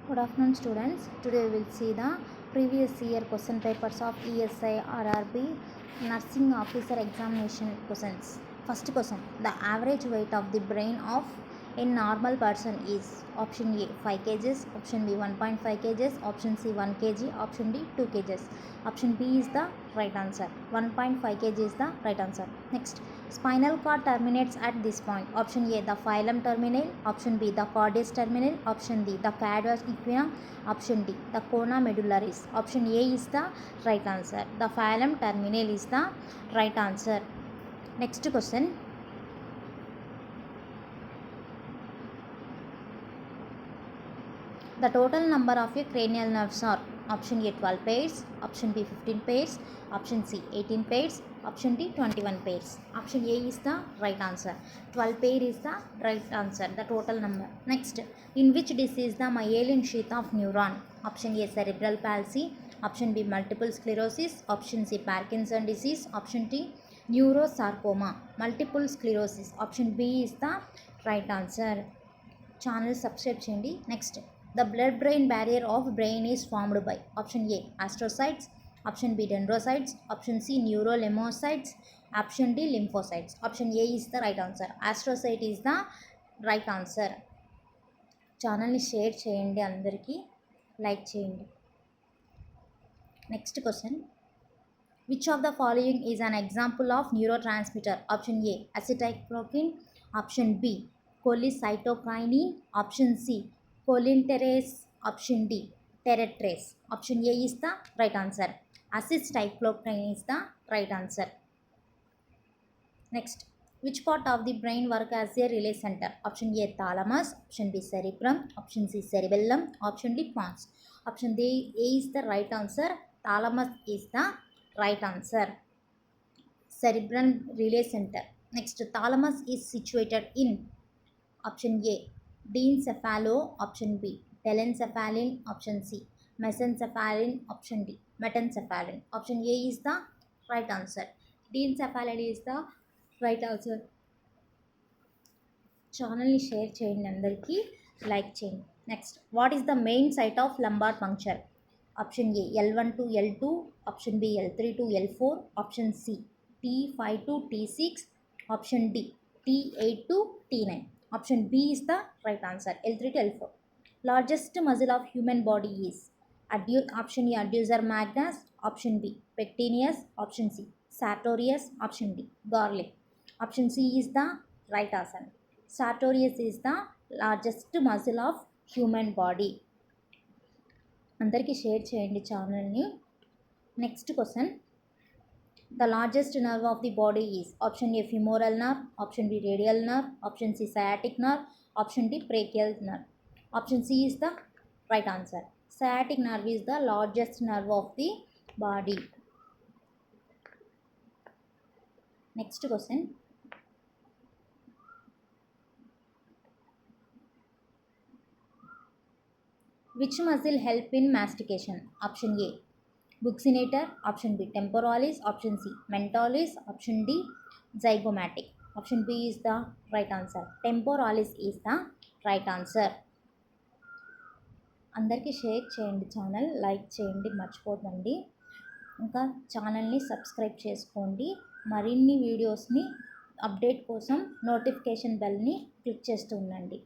Good afternoon students. Today we will see the previous year question papers of ESI RRB Nursing Officer Examination questions. First question. The average weight of the brain of a normal person is option A 5 kgs, option B 1.5 kgs, option C 1 kg, option D 2 kgs. Option B is the right answer. 1.5 kg is the right answer. Next. Spinal cord terminates at this point. Option A the phylum terminal, option B the cordis terminal, option D the cadus equina, option D the corona medullaris. Option A is the right answer. The phylum terminal is the right answer. Next question. The total number of your cranial nerves are option A 12 pairs, option B 15 pairs, option C 18 pairs, option D 21 pairs. Option A is the right answer. 12 pair is the right answer, the total number. Next, in which disease the myelin sheath of neuron? Option A cerebral palsy, option B multiple sclerosis, option C Parkinson disease, option D neurosarcoma. Multiple sclerosis. Option B is the right answer. Channel subscribe చేయండి. Next, the blood brain barrier of brain is formed by option A astrocytes, option B dendrocytes, option C neurolemnocytes, option D lymphocytes. Option A is the right answer. Astrocyte is the right answer. ఛానల్ని share చేయండి, అందరికీ like చేయండి. Next question. Which of the following is an example of neurotransmitter? Option A acetylcholine, option B cholecystokinin, option C cholinesterase, option D teretrase. Option A is the right answer. Acetylcycline is the right answer. Next, which part of the brain work as a relay center? Option A thalamus, option B cerebrum, option C cerebellum, option D pons. Option A is the right answer. Thalamus is the right answer. Cerebrum relay center. Next, thalamus is situated in option A diencephalon, option B telencephalin, option C mesencephalin, option D metencephalin. Option A is the right answer. Diencephalin is the right answer. ఛానల్ని share చేయండి, అందరికీ like చేయండి. Next, what is the main site of lumbar puncture? Option A L1 to L2, option B L3 to L4, option C T5 to T6, option D T8 to T9. Option B is the right answer. L3 to L4. Largest muscle of human body is option A adductor magnus, option B pectineus, option C sartorius, option D garlic. Option C is the right answer. Sartorius is the largest muscle of human body. అందరికీ share చేయండి ఛానల్ని. Next question. The largest nerve of the body is option A femoral nerve, option B radial nerve, option C sciatic nerve, option D brachial nerve. Option C is the right answer. Sciatic nerve is the largest nerve of the body. Next question. Which muscle help in mastication? Option A buccinator, option B temporalis, option C mentalis, option D zygomatic. Option B is the right answer. Temporalis is the right answer. అందరికీ share చేయండి, channel like చేయండి, మర్చిపోదండి. ఇంకా ఛానల్ని subscribe చేసుకోండి. మరిన్ని వీడియోస్ని update కోసం notification బెల్ని click చేస్తూ ఉండండి.